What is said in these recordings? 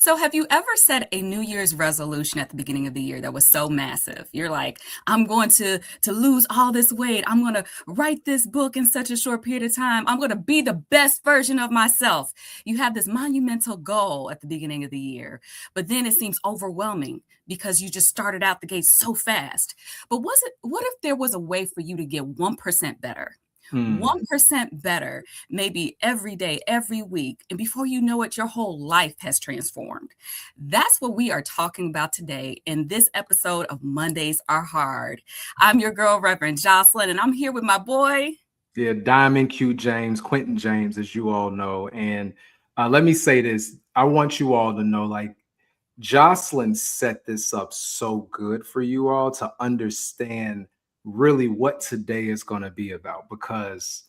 So have you ever set a New Year's resolution at the beginning of the year that was so massive? You're like, I'm going to lose all this weight. I'm going to write this book in such a short period of time. I'm going to be the best version of myself. You have this monumental goal at the beginning of the year, but then it seems overwhelming because you just started out the gate so fast. But what if there was a way for you to get 1% better? Hmm. 1% better, maybe every day, every week. And before you know it, your whole life has transformed. That's what we are talking about today in this episode of Mondays Are Hard. I'm your girl, Reverend Jocelyn, and I'm here with my boy. Yeah, Diamond Q James, Quentin James, as you all know. And let me say this. I want you all to know, like, Jocelyn set this up so good for you all to understand really what today is going to be about. Because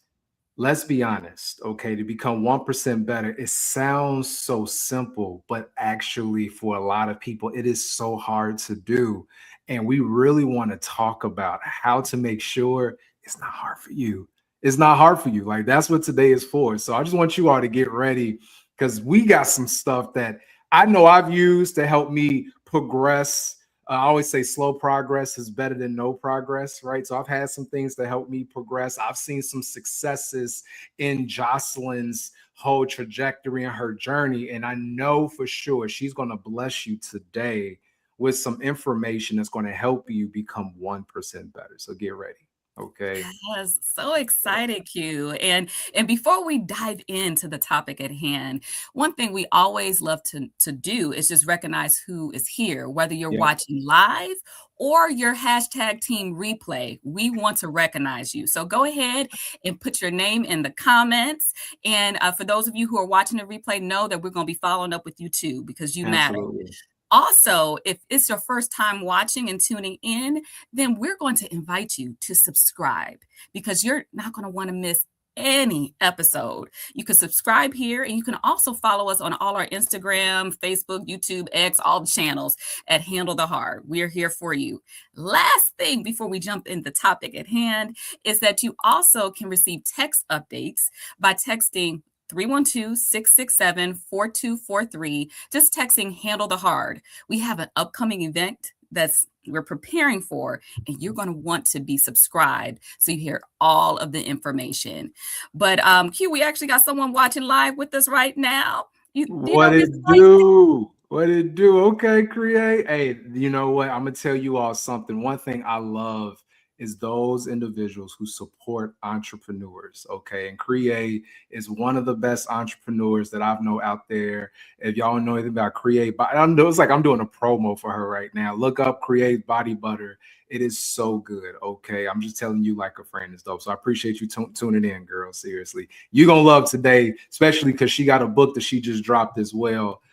let's be honest, okay, to become 1% better, it sounds so simple, but actually, for a lot of people, it is so hard to do. And we really want to talk about how to make sure it's not hard for you. It's not hard for you. Like, that's what today is for. So I just want you all to get ready because we got some stuff that I know I've used to help me progress. I always say slow progress is better than no progress, right? So I've had some things that help me progress. I've seen some successes in Jocelyn's whole trajectory and her journey. And I know for sure she's going to bless you today with some information that's going to help you become 1% better. So get ready. Okay. Yes, so excited, Q. And before we dive into the topic at hand, one thing we always love to do is just recognize who is here, whether you're Yeah. watching live or your hashtag team replay. We want to recognize you. So go ahead and put your name in the comments. And for those of you who are watching the replay, know that we're going to be following up with you too because you matter. Absolutely. Also, if it's your first time watching and tuning in, then we're going to invite you to subscribe because you're not going to want to miss any episode. You can subscribe here and you can also follow us on all our Instagram, Facebook, YouTube, X, all the channels at Handle the Hard. We're here for you. Last thing before we jump in the topic at hand is that you also can receive text updates by texting 312-667-4243. Just texting Handle the Hard. We have an upcoming event that's we're preparing for, and you're going to want to be subscribed so you hear all of the information. But Q, we actually got someone watching live with us right now. You What know this it voice? do? What it do? Okay, create. Hey, you know what? I'm gonna tell you all something. One thing I love is those individuals who support entrepreneurs. Okay, and Create is one of the best entrepreneurs that I know out there. If y'all know anything about Create, but I know it's like I'm doing a promo for her right now. Look up Create Body Butter. It is so good. Okay, I'm just telling you like a friend is dope. So I appreciate you tuning in, girl. Seriously, you're gonna love today, especially because she got a book that she just dropped as well.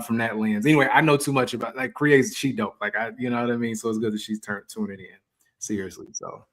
From that lens. Anyway, I know too much about like creates she dope. Like you know what I mean? So it's good that she's tuning in. Seriously. So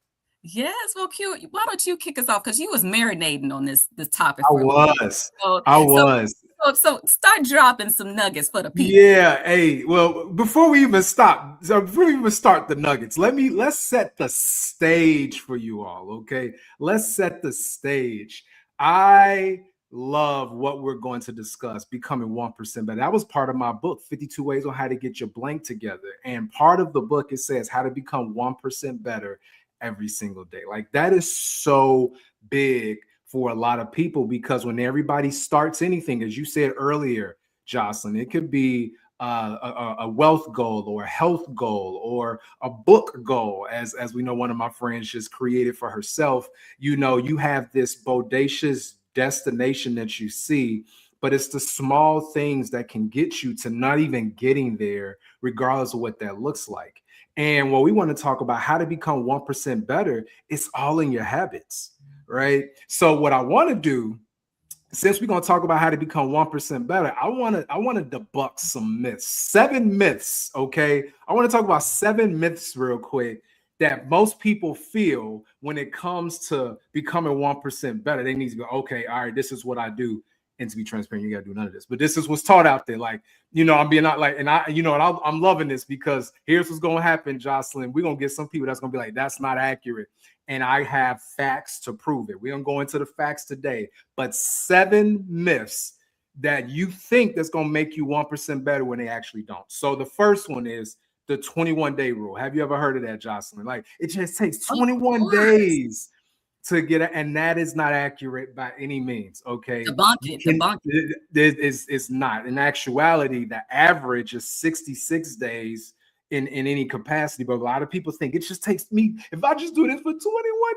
Yes, well, Q, why don't you kick us off? Because you was marinating on this topic I for a little bit. was. So, I so, was. so start dropping some nuggets for the people. Yeah, hey, well, before we even start the nuggets, let's set the stage for you all, okay? Let's set the stage. I love what we're going to discuss, becoming 1% better. That was part of my book, 52 Ways on How to Get Your Blank Together. And part of the book, it says how to become 1% better every single day. Like that is so big for a lot of people because when everybody starts anything, as you said earlier, Jocelyn, it could be a wealth goal or a health goal or a book goal, as we know one of my friends just created for herself. You know, you have this bodacious destination that you see, but it's the small things that can get you to not even getting there, regardless of what that looks like. And what we want to talk about how to become 1% better, it's all in your habits, right? So what I want to do, since we're going to talk about how to become 1% better, I want to debunk some myths. 7 myths, okay? I want to talk about 7 myths real quick that most people feel when it comes to becoming 1% better. They need to go, okay, all right, this is what I do. And to be transparent, you got to do none of this. But this is what's taught out there. Like, you know, I'm being not like, and I'm loving this because here's what's going to happen, Jocelyn. We're going to get some people that's going to be like, that's not accurate. And I have facts to prove it. We're going to go into the facts today, but 7 myths that you think that's going to make you 1% better when they actually don't. So the first one is the 21-day rule. Have you ever heard of that, Jocelyn? Like, it just takes Of 21 course. days to get it, and that is not accurate by any means. Okay, Debunk you it. can, Debunk it. it's not. In actuality, the average is 66 days in any capacity, but a lot of people think it just takes me, if I just do this for 21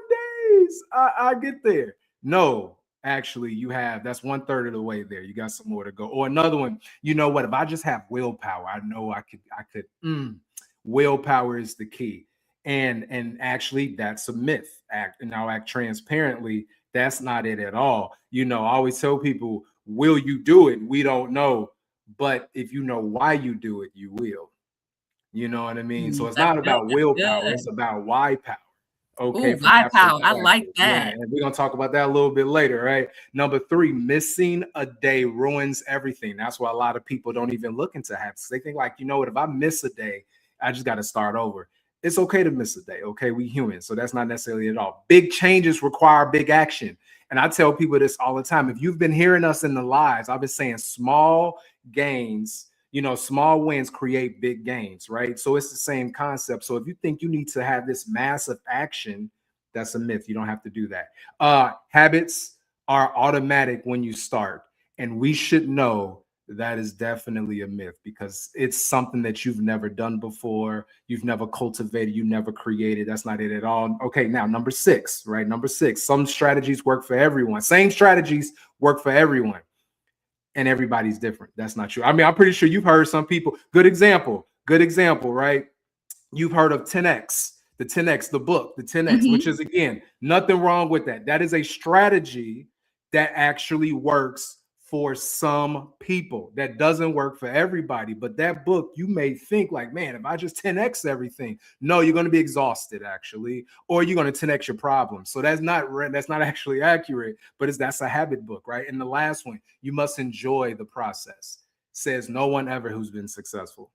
days, I get there. No, actually, you have, that's 1/3 of the way there. You got some more to go. Or another one, you know what, if I just have willpower, I know I could willpower is the key. And actually, that's a myth. And I'll act transparently, that's not it at all. I always tell people, will you do it? We don't know. But if you know why you do it, you will. You know what I mean? So it's That's not good. about That's willpower, good. it's about why power. Okay, Ooh, from my that power. I like perspective. Yeah, that. and we're gonna talk about that a little bit later, right? Number three, missing a day ruins everything. That's why a lot of people don't even look into habits. They think, like, you know what, if I miss a day, I just got to start over. It's okay to miss a day. Okay, we human, so that's not necessarily at all. Big changes require big action. And I tell people this all the time. If you've been hearing us in the lives, I've been saying small gains, small wins create big gains, right? So it's the same concept. So if you think you need to have this massive action, that's a myth. You don't have to do that. Habits are automatic when you start, and we should know that is definitely a myth because it's something that you've never done before, you've never cultivated, you never created. That's not it at all. Okay, now number six, right? Number six, some strategies work for everyone. Same strategies work for everyone, and everybody's different. That's not true. I mean, I'm pretty sure you've heard some people. Good example, right? You've heard of 10x, the 10x, the book, the 10x, which Mhm. is, again, nothing wrong with that. That is a strategy that actually works for some people. That doesn't work for everybody. But that book, you may think like, man, if I just 10x everything, no, you're going to be exhausted actually, or you're going to 10x your problems. So that's not actually accurate. But that's a habit book, right? And the last one, you must enjoy the process. Says no one ever who's been successful,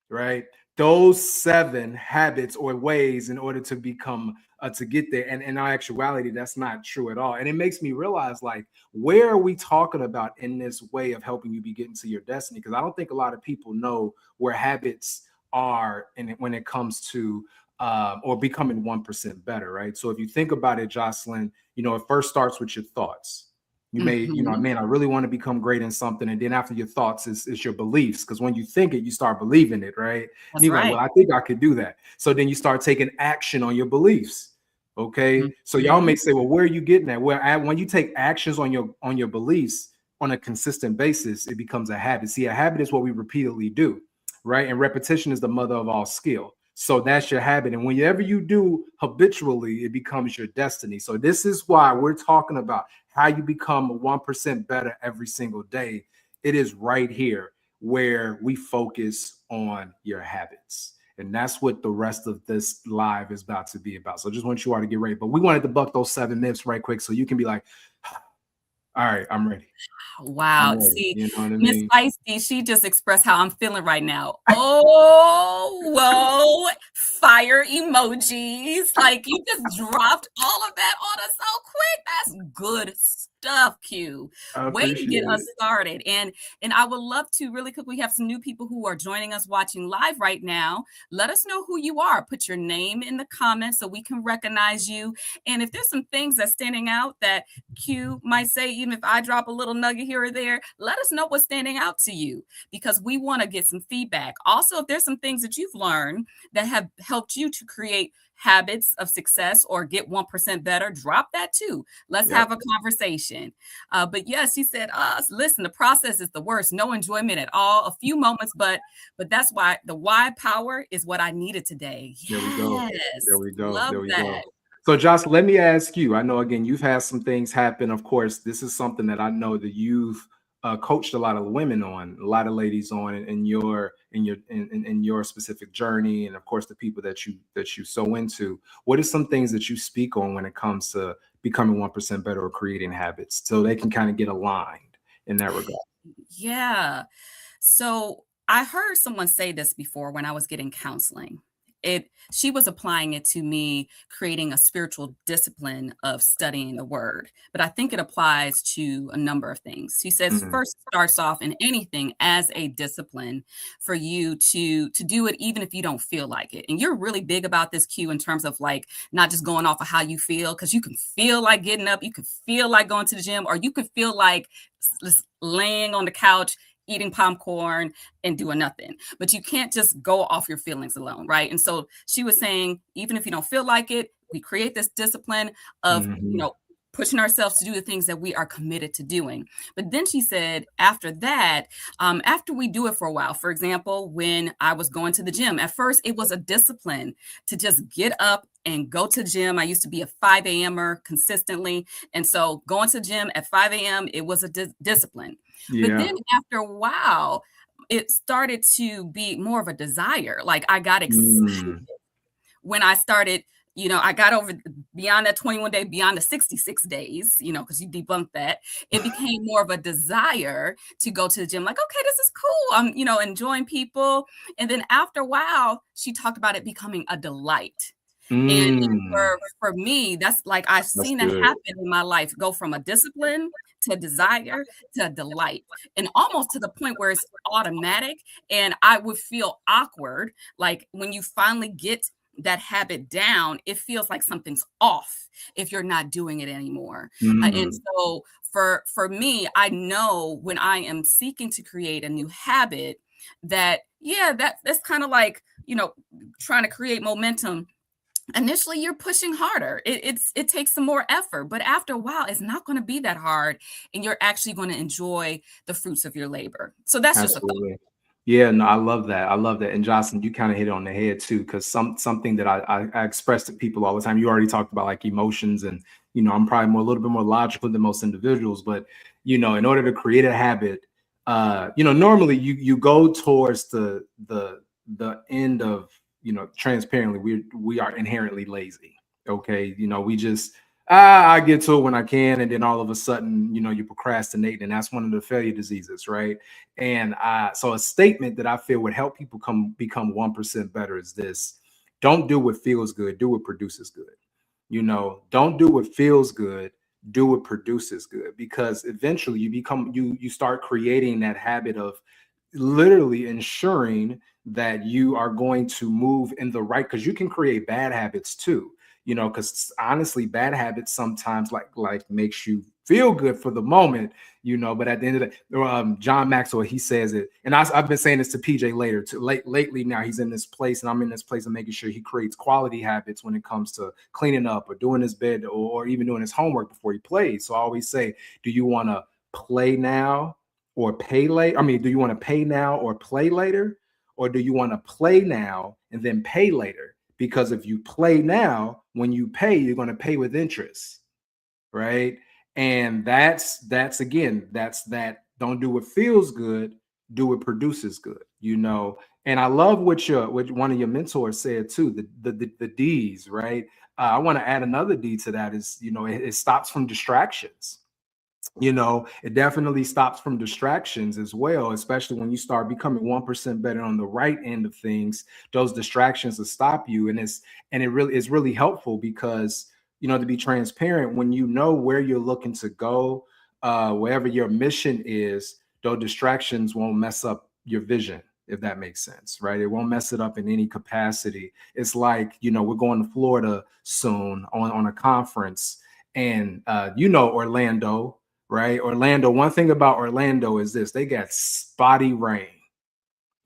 right? Those seven habits or ways in order to become to get there. And in actuality, that's not true at all. And it makes me realize, like, where are we talking about in this way of helping you be getting to your destiny? Because I don't think a lot of people know where habits are when it comes to or becoming 1% better, right? So if you think about it, Jocelyn, it first starts with your thoughts. You may, Mhm. man, I really want to become great in something. And then after your thoughts is your beliefs. Because when you think it, you start believing it, right? And That's you're like, well, right. I think I could do that. So then you start taking action on your beliefs. Okay. So y'all Mhm. may say, well, where are you getting at? Well, when you take actions on your beliefs on a consistent basis, it becomes a habit. See, a habit is what we repeatedly do, right? And repetition is the mother of all skill. So that's your habit. And whenever you do habitually, it becomes your destiny. So this is why we're talking about how you become 1% better every single day. It is right here where we focus on your habits. And that's what the rest of this live is about to be about. So just want you all to get ready. But we wanted to buck those seven myths right quick so you can be like, all right, I'm ready. I'm Wow. ready. See, You know what I Miss mean? Feisty, she just expressed how I'm feeling right now. Oh, whoa, fire emojis. Like you just dropped all of that on us so quick. That's good stuff, Q. I Way to appreciate get us it. started. And I would love to really quick. We have some new people who are joining us watching live right now. Let us know who you are. Put your name in the comments so we can recognize you. And if there's some things that's standing out that Q might say, even if I drop a little nugget here or there, let us know what's standing out to you because we want to get some feedback. Also, if there's some things that you've learned that have helped you to create habits of success or get 1% better, drop that too. Let's have Yep. a conversation. But yes, she said, listen, the process is the worst. No enjoyment at all. A few moments, but that's why the why power is what I needed today. There we go. There Yes. we go. Love There we that. go. So, Josh, let me ask you. I know, again, you've had some things happen. Of course, this is something that I know that you've coached a lot of women on, a lot of ladies on, in your specific journey, and of course, the people that you so into. What are some things that you speak on when it comes to becoming 1% better or creating habits, so they can kind of get aligned in that regard? Yeah. So I heard someone say this before when I was getting counseling. she was applying it to me creating a spiritual discipline of studying the word, but I think it applies to a number of things. She says Mm, first starts off in anything as a discipline for you to do it even if you don't feel like it. And you're really big about this, Q, in terms of like not just going off of how you feel, because you can feel like getting up, you can feel like going to the gym, or you could feel like laying on the couch eating popcorn and doing nothing. But you can't just go off your feelings alone, right? And so she was saying, even if you don't feel like it, we create this discipline of, mhm, pushing ourselves to do the things that we are committed to doing. But then she said, after that, after we do it for a while, for example, when I was going to the gym, at first it was a discipline to just get up and go to the gym. I used to be a 5 a.m.er consistently. And so going to the gym at 5 a.m., it was a discipline. But yeah. then after a while, it started to be more of a desire. Like I got excited Mm, when I started, I got over beyond that 21 day, beyond the 66 days, because you debunked that. It became more of a desire to go to the gym. Like, okay, this is cool. I'm, enjoying people. And then after a while, she talked about it becoming a delight. And mm, for me, that's like I've that's seen that good. happen in my life, go from a discipline to desire to delight, and almost to the point where it's automatic. And I would feel awkward, like when you finally get that habit down, it feels like something's off if you're not doing it anymore. And Mm, so for me, I know when I am seeking to create a new habit that yeah, that's kind of like trying to create momentum. Initially you're pushing harder, it takes some more effort, but after a while it's not going to be that hard, and you're actually going to enjoy the fruits of your labor. So that's just a thought. absolutely. Yeah, no, I love that. I love that. And Jocelyn, you kind of hit it on the head too, because something that I express to people all the time. You already talked about like emotions, and I'm probably a little bit more logical than most individuals, but in order to create a habit, normally you go towards the end of transparently, we are inherently lazy. Okay, we just I get to it when I can, and then all of a sudden, you procrastinate, and that's one of the failure diseases, right? And so a statement that I feel would help people become 1% better is this: don't do what feels good, do what produces good. Don't do what feels good, do what produces good. Because eventually you start creating that habit of literally ensuring that you are going to move in the right, because you can create bad habits too, because honestly bad habits sometimes like makes you feel good for the moment, but at the end of the John Maxwell, he says it, and I've been saying this to PJ later to lately. Now he's in this place and I'm in this place of making sure he creates quality habits when it comes to cleaning up or doing his bed, or even doing his homework before he plays. So I always say, do you want to play now or pay late? I mean, do you want to pay now or play later? Or do you want to play now and then pay later? Because if you play now, when you pay, you're going to pay with interest, right? And that's again, that's that don't do what feels good, do what produces good. And I love what one of your mentors said too, the D's, right? I want to add another D to that is, it stops from distractions. It definitely stops from distractions as well, especially when you start becoming 1% better on the right end of things. Those distractions will stop you. And it really is really helpful because, to be transparent, when you know where you're looking to go, wherever your mission is, those distractions won't mess up your vision, if that makes sense, right? It won't mess it up in any capacity. It's like, we're going to Florida soon on a conference, and Orlando, right? Orlando, one thing about Orlando is this: they got spotty rain.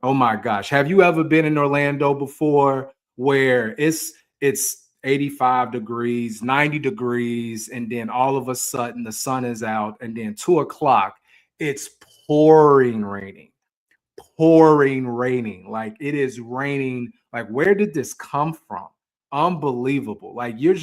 Oh my gosh. Have you ever been in Orlando before where it's 85 degrees, 90 degrees, and then all of a sudden the sun is out, and then 2 o'clock, it's pouring raining. Like it is raining. Like, where did this come from? Unbelievable. Like you're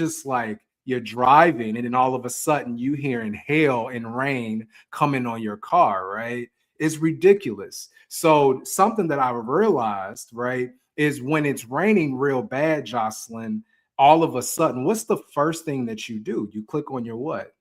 driving, and then all of a sudden you hearing hail and rain coming on your car, right? It's ridiculous. So something that I realized, right, is when it's raining real bad, Jocelyn, all of a sudden, what's the first thing that you do? You click on your what?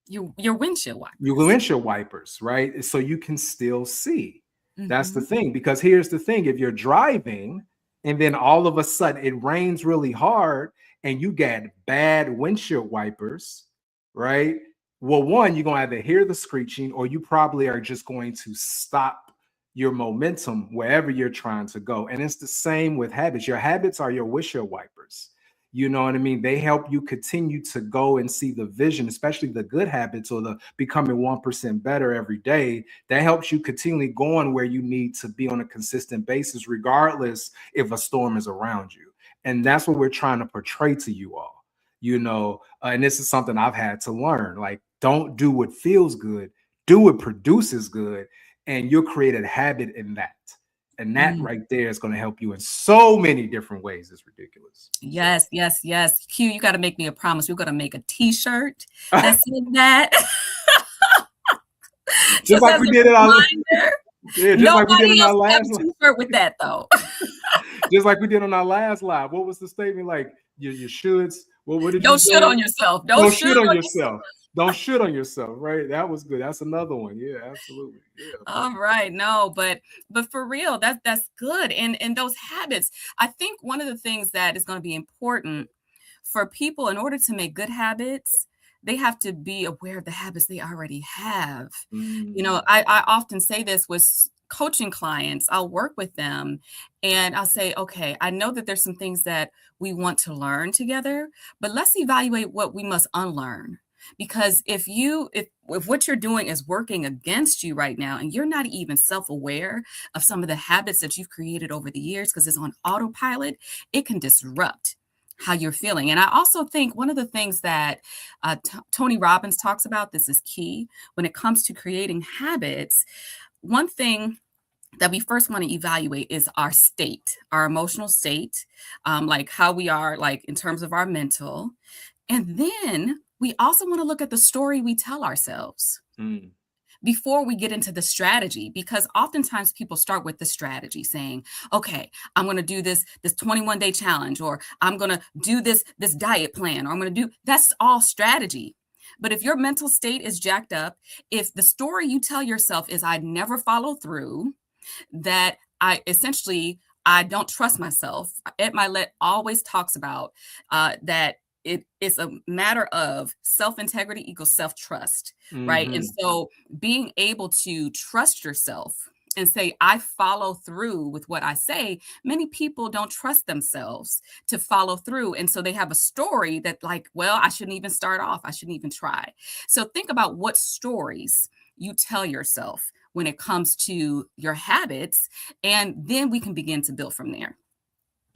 Your windshield You go wipers. into your wipers, right? So you can still see. That's the Hmm. thing. Because here's the thing: if you're driving and then all of a sudden it rains really hard and you get bad windshield wipers, right? Well, one, you're going to either hear the screeching or you probably are just going to stop your momentum wherever you're trying to go. And it's the same with habits. Your habits are your windshield wipers. You know what I mean? They help you continue to go and see the vision, especially the good habits or the becoming 1% better every day. That helps you continually going where you need to be on a consistent basis, regardless if a storm is around you. And that's what we're trying to portray to you all, and this is something I've had to learn. Like, don't do what feels good, do what produces good, and you'll create a habit in that. And that Mm. right there is going to help you in so many different ways. It's ridiculous. So Yes, yes, yes. Q, you got to make me a promise. We're going to make a T-shirt that says that, just just like as we a did in our reminder. yeah, just like we did Nobody in else our will have last a T-shirt with that, though. just like we did on our last live. What was the statement? Like you shoulds. What did you Don't shit say? on yourself. Don't Don't shit shit on on yourself. Don't shit on yourself. Right? That was good. That's another one. Yeah, absolutely. Yeah, but All right, no, but for real, that's good. And those habits, I think one of the things that is going to be important for people in order to make good habits, they have to be aware of the habits they already have. mm, I often say this with coaching clients. I'll work with them and I'll say, okay, I know that there's some things that we want to learn together, but let's evaluate what we must unlearn. Because if what you're doing is working against you right now and you're not even self-aware of some of the habits that you've created over the years because it's on autopilot, it can disrupt how you're feeling. And I also think one of the things that Tony Robbins talks about, this is key when it comes to creating habits. One thing that we first want to evaluate is our state, our emotional state, like how we are, like in terms of our mental. And then we also want to look at the story we tell ourselves mm, before we get into the strategy, because oftentimes people start with the strategy saying, okay, I'm going to do this 21-day challenge, or I'm going to do this diet plan, or I'm going to do, that's all strategy. But if your mental state is jacked up, if the story you tell yourself is I never follow through, that I don't trust myself. Ed Milet always talks about that it is a matter of self-integrity equals self-trust, right? And mm-hmm. so being able to trust yourself and say, I follow through with what I say. Many people don't trust themselves to follow through. And so they have a story that, like, well, I shouldn't even start off. I shouldn't even try. So think about what stories you tell yourself when it comes to your habits, and then we can begin to build from there.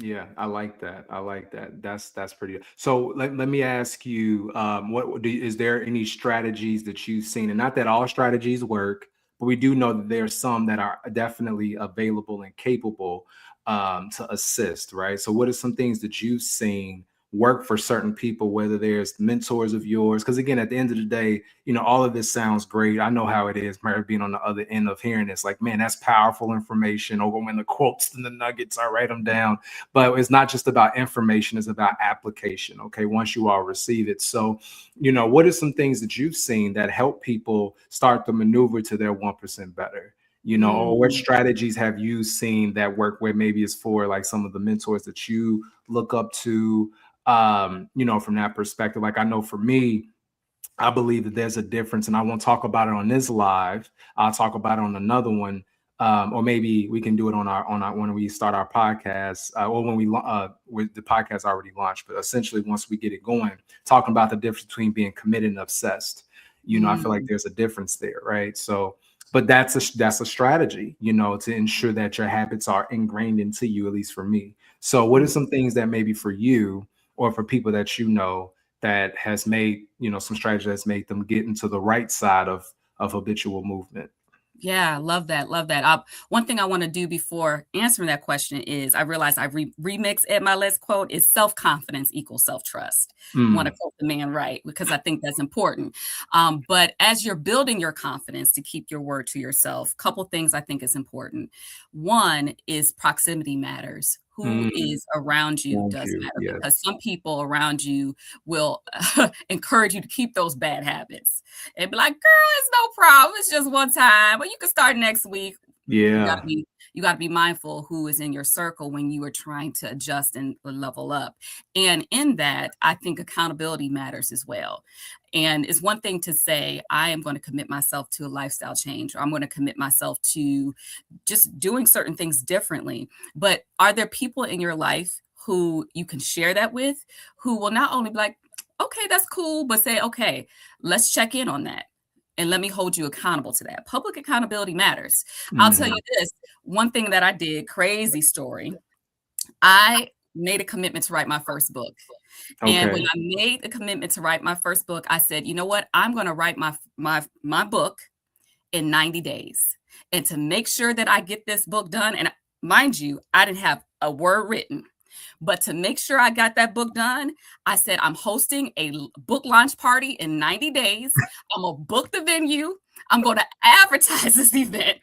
Yeah, I like that. I like that. That's pretty good. So let me ask you, is there any strategies that you've seen? And not that all strategies work, but we do know that there are some that are definitely available and capable to assist, right? So what are some things that you've seen work for certain people, whether there's mentors of yours? Because again, at the end of the day, all of this sounds great. I know how it is, being on the other end of hearing this, like, man, that's powerful information. Or when the quotes and the nuggets, I write them down, but it's not just about information, it's about application. Okay, once you all receive it. So what are some things that you've seen that help people start to maneuver to their 1% better, or what Mm. strategies have you seen that work, where maybe it's for like some of the mentors that you look up to, from that perspective? Like, I know for me, I believe that there's a difference, and I won't talk about it on this live. I'll talk about it on another one, or maybe we can do it on our when we start our podcast, or when with the podcast already launched. But essentially, once we get it going, talking about the difference between being committed and obsessed. I feel like Mm. there's a difference there, right? So, but that's a strategy, to ensure that your habits are ingrained into you, at least for me. So, what are some things that maybe for you or for people that that has made, some strategy that's made them get into the right side of habitual movement? Yeah, love that. Love that. One thing I want to do before answering that question is I realized I remixed Ed Milet's quote is self-confidence equals self-trust. I want to Mm, quote the man right because I think that's important. But as you're building your confidence to keep your word to yourself, couple things I think is important. One is proximity matters. Who mm, is around you thank does you. matter because Yes. some people around you will encourage you to keep those bad habits and be like, girl, it's no problem. It's just one time. But you can start next week. You gotta Yeah. be You got to be mindful who is in your circle when you are trying to adjust and level up. And in that, I think accountability matters as well. And it's one thing to say, I am going to commit myself to a lifestyle change, or I'm going to commit myself to just doing certain things differently. But are there people in your life who you can share that with, who will not only be like, okay, that's cool, but say, okay, let's check in on that. And let me hold you accountable to that. Public accountability matters. I'll tell you Mhm. this, one thing that I did, crazy story. I made a commitment to write my first book. And when Okay. I made the commitment to write my first book, I said, you know what? I'm going to write my book in 90 days. And to make sure that I get this book done, and mind you, I didn't have a word written. But to make sure I got that book done, I said, I'm hosting a book launch party in 90 days. I'm going to book the venue. I'm going to advertise this event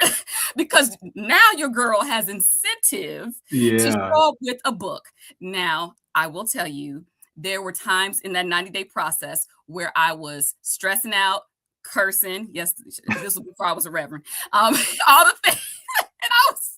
because now your girl has incentive to Yeah. show up with a book. Now, I will tell you, there were times in that 90-day process where I was stressing out, cursing. Yes, this was before I was a reverend. All the things. And I was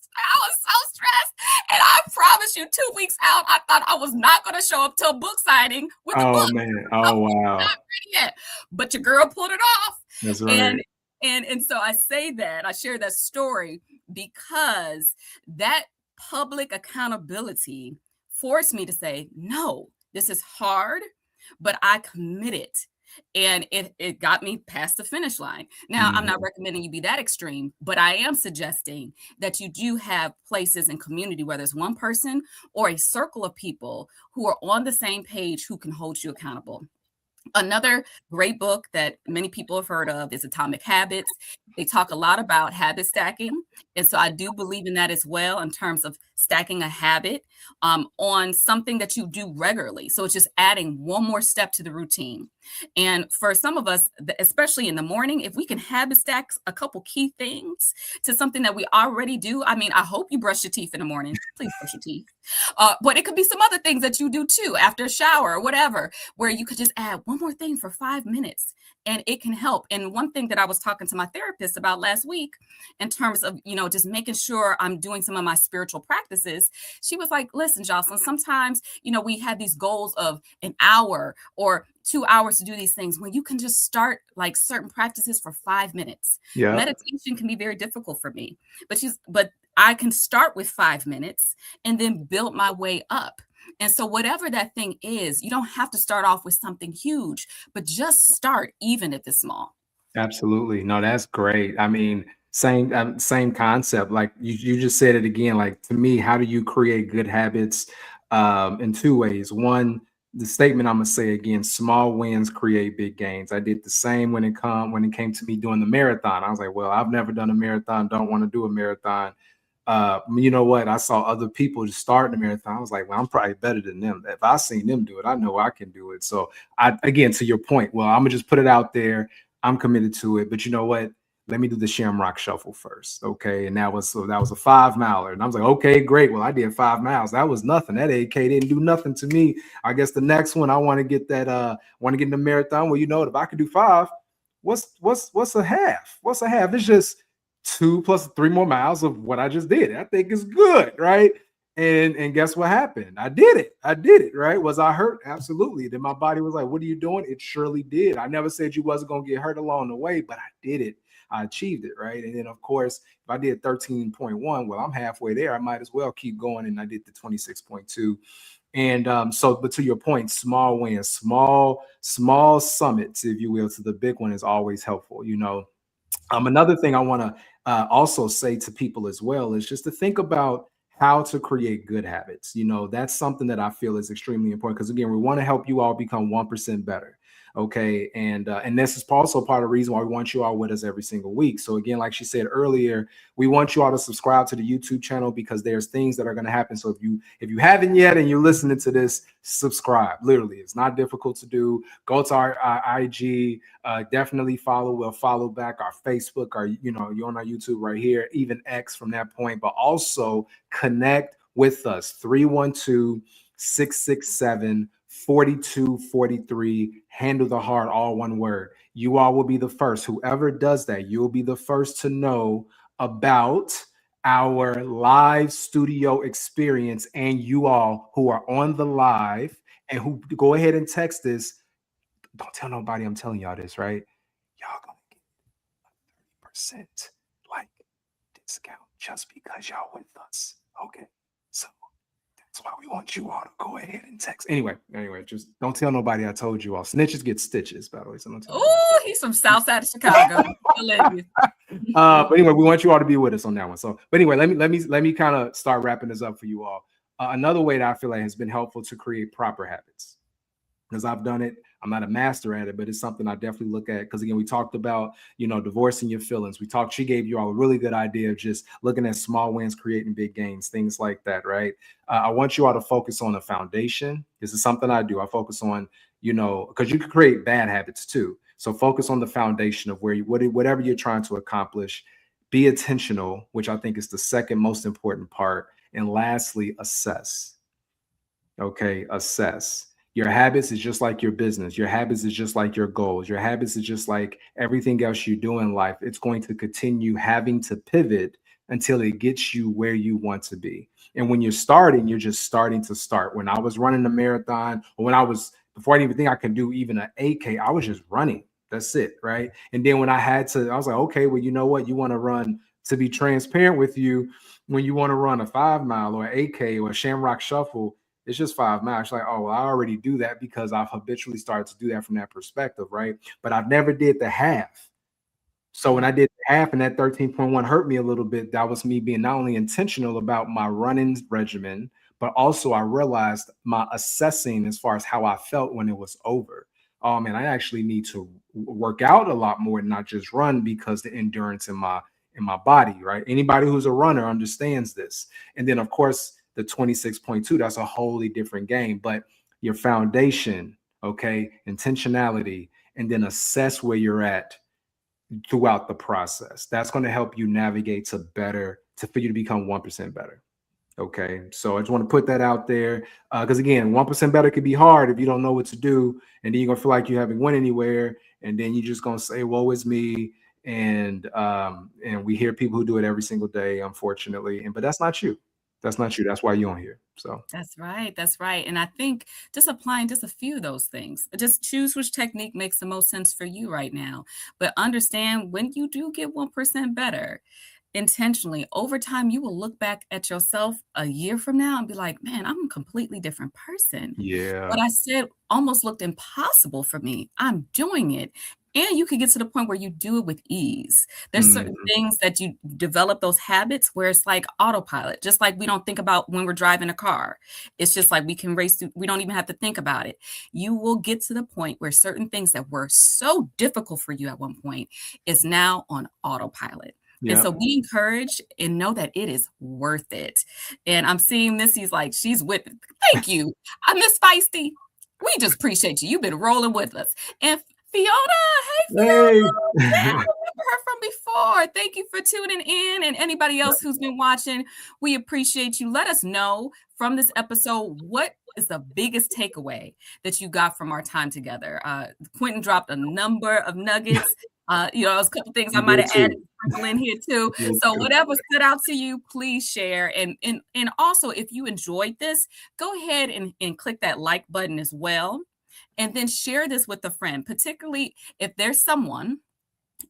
so stressed. And I promise you, 2 weeks out, I thought I was not going to show up to a book signing with a Oh book. man. I Oh was wow. not ready yet. But your girl pulled it off. That's And right. and so I say that, I share that story because that public accountability forced me to say, no, this is hard, but I committed. And it got me past the finish line. Now, I'm not Mhm. recommending you be that extreme, but I am suggesting that you do have places in community, whether it's one person or a circle of people who are on the same page who can hold you accountable. Another great book that many people have heard of is Atomic Habits. They talk a lot about habit stacking. And so I do believe in that as well, in terms of stacking a habit on something that you do regularly. So it's just adding one more step to the routine. And for some of us, especially in the morning, if we can habit stack a couple key things to something that we already do, I mean, I hope you brush your teeth in the morning. Please brush your teeth. But it could be some other things that you do too after a shower or whatever, where you could just add one more thing for 5 minutes and it can help. And one thing that I was talking to my therapist about last week, in terms of, just making sure I'm doing some of my spiritual practices, she was like, listen, Jocelyn, sometimes, we have these goals of an hour or 2 hours to do these things when you can just start like certain practices for 5 minutes. Yep. Meditation can be very difficult for me, but I can start with 5 minutes and then build my way up. And so, whatever that thing is, you don't have to start off with something huge, but just start, even if it's small. Absolutely. No, that's great. I mean, same concept. Like you just said it again. Like to me, how do you create good habits? In two ways. One, the statement I'm gonna say again: small wins create big gains. I did the same when it came to me doing the marathon. I was like, well, I've never done a marathon. Don't want to do a marathon. You know what? I saw other people just starting the marathon. I was like, well, I'm probably better than them. If I seen them do it, I know I can do it. So again, to your point, well, I'm gonna just put it out there. I'm committed to it. But you know what? Let me do the Shamrock Shuffle first. Okay. And that was a 5 miler. And I was like, okay, great. Well, I did 5 miles. That was nothing. That 8K didn't do nothing to me. I guess the next one I want to get that want to get in the marathon. Well, you know what? If I could do five, what's a half? What's a half? It's just 2 plus 3 more miles of what I just did. I think it's good, right? And guess what happened? I did it. I did it, right? Was I hurt? Absolutely. Then my body was like, what are you doing? It surely did. I never said you wasn't gonna get hurt along the way, but I did it. I achieved it, right? And then of course, if I did 13.1, well, I'm halfway there. I might as well keep going. And I did the 26.2. And but to your point, small wins, small summits, if you will, to the big one is always helpful. Another thing I want to also say to people as well is just to think about how to create good habits. That's something that I feel is extremely important because again, we want to help you all become 1% better. Okay, and this is also part of the reason why we want you all with us every single week. So again, like she said earlier, we want you all to subscribe to the YouTube channel because there's things that are going to happen. So if you haven't yet and you're listening to this, subscribe. Literally, it's not difficult to do. Go to our IG. Definitely follow. We'll follow back our Facebook. You're on our YouTube right here, even X from that point. But also connect with us 312-667-4243. Handle the heart, all one word. You all will be the first. Whoever does that, you'll be the first to know about our live studio experience, and you all who are on the live and who go ahead and text this. Don't tell nobody I'm telling y'all this, right? Y'all gonna get 30% like discount just because y'all with us. Okay. So that's why we want you all to go ahead and text. Anyway, just don't tell nobody I told you all. Snitches get stitches, by the way. So don't tell nobody. Oh, he's from South Side of Chicago. I love you. But anyway, we want you all to be with us on that one. So, but anyway, let me kind of start wrapping this up for you all. Another way that I feel like has been helpful to create proper habits, because I've done it. I'm not a master at it, but it's something I definitely look at. Because again, we talked about, divorcing your feelings. She gave you all a really good idea of just looking at small wins, creating big gains, things like that, right? I want you all to focus on the foundation. This is something I do. I focus on, because you can create bad habits too. So focus on the foundation of whatever you're trying to accomplish. Be intentional, which I think is the second most important part. And lastly, assess. Okay, assess. Your habits is just like your business. Your habits is just like your goals. Your habits is just like everything else you do in life. It's going to continue having to pivot until it gets you where you want to be. And when you're starting, you're just starting to start. When I was running a marathon, or before I didn't even think I could do even an 8K, I was just running. That's it, right? And then when I was like, okay, well, you know what? You want to run, to be transparent with you, when you want to run a 5 mile or an 8K or a Shamrock Shuffle, it's just 5 miles. Like, oh, well, I already do that because I've habitually started to do that from that perspective, right? But I've never did the half. So when I did the half and that 13.1 hurt me a little bit, that was me being not only intentional about my running regimen, but also I realized my assessing as far as how I felt when it was over. Oh man, I actually need to work out a lot more and not just run, because the endurance in my body, right? Anybody who's a runner understands this. And then of course the 26.2, that's a wholly different game. But your foundation, okay, intentionality, and then assess where you're at throughout the process. That's going to help you navigate for you to become 1% better. Okay. So I just want to put that out there. Because again, 1% better could be hard if you don't know what to do. And then you're going to feel like you haven't went anywhere. And then you're just going to say, woe is me. And we hear people who do it every single day, unfortunately. But that's not you. That's not you. That's why you're on here. So That's right. That's right. And I think just applying just a few of those things, just choose which technique makes the most sense for you right now. But understand, when you do get 1% better, intentionally, over time, you will look back at yourself a year from now and be like, man, I'm a completely different person. What yeah. I said almost looked impossible for me. I'm doing it. And you can get to the point where you do it with ease. There's certain Mhm. things that you develop those habits where it's like autopilot, just like we don't think about when we're driving a car. It's just like we can race through, we don't even have to think about it. You will get to the point where certain things that were so difficult for you at one point is now on autopilot. And Yeah. so be encouraged and know that it is worth it. And I'm seeing Missy's like, she's with it. Thank you. I Miss Feisty. We just appreciate you. You've been rolling with us. And Fiona, hey Hey. Fiona. Yeah, I remember her from before. Thank you for tuning in. And anybody else who's been watching, we appreciate you. Let us know from this episode, what is the biggest takeaway that you got from our time together? Quentin dropped a number of nuggets. There's a couple things I You might did have added too. sprinkle in here too. You did So too. whatever stood out to you, please share. And also, if you enjoyed this, go ahead and click that like button as well. And then share this with a friend, particularly if there's someone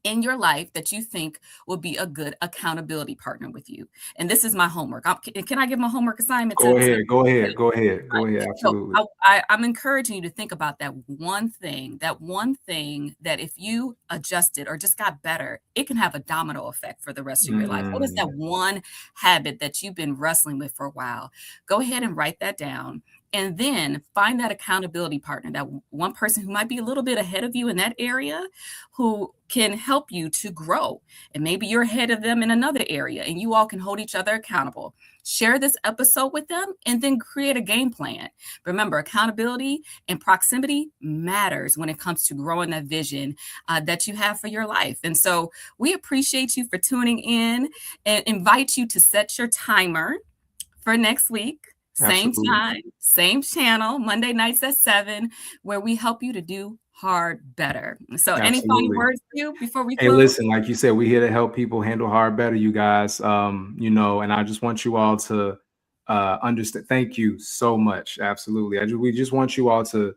in your life that you think will be a good accountability partner with you. And this is my homework. Can I give my homework assignment Go to ahead. Go ahead. Go ahead. Go ahead. so Absolutely. I'm encouraging you to think about that one thing that if you adjusted or just got better, it can have a domino effect for the rest of your life. What is that Mm. one habit that you've been wrestling with for a while? Go ahead and write that down. And then find that accountability partner, that one person who might be a little bit ahead of you in that area, who can help you to grow. And maybe you're ahead of them in another area and you all can hold each other accountable. Share this episode with them and then create a game plan. Remember, accountability and proximity matters when it comes to growing that vision that you have for your life. And so we appreciate you for tuning in and invite you to set your timer for next week. Same Absolutely. time, same channel, Monday nights at 7, where we help you to do hard better. So, any final Absolutely. words for you before we Hey, close? listen, like you said, we're here to help people handle hard better, you guys. And I just want you all to understand. Thank you so much. Absolutely. We just want you all to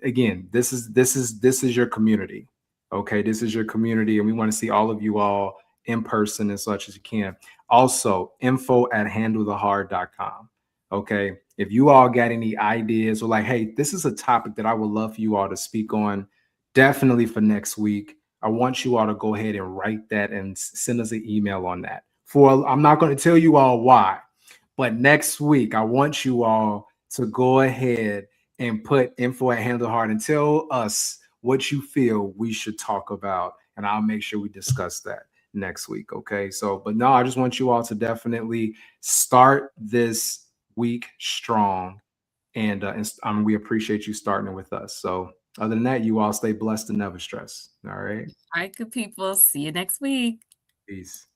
again, this is your community. Okay. This is your community, and we want to see all of you all in person as much as you can. Also, info@handlethehard.com. Okay. If you all got any ideas or like, hey, this is a topic that I would love for you all to speak on, definitely for next week. I want you all to go ahead and write that and send us an email on that. I'm not going to tell you all why, but next week I want you all to go ahead and put info at Handle Heart and tell us what you feel we should talk about, and I'll make sure we discuss that next week. Okay. So, but no, I just want you all to definitely start this week strong, and we appreciate you starting it with us. So, other than that, you all stay blessed and never stress. All right. All right, good people. See you next week. Peace.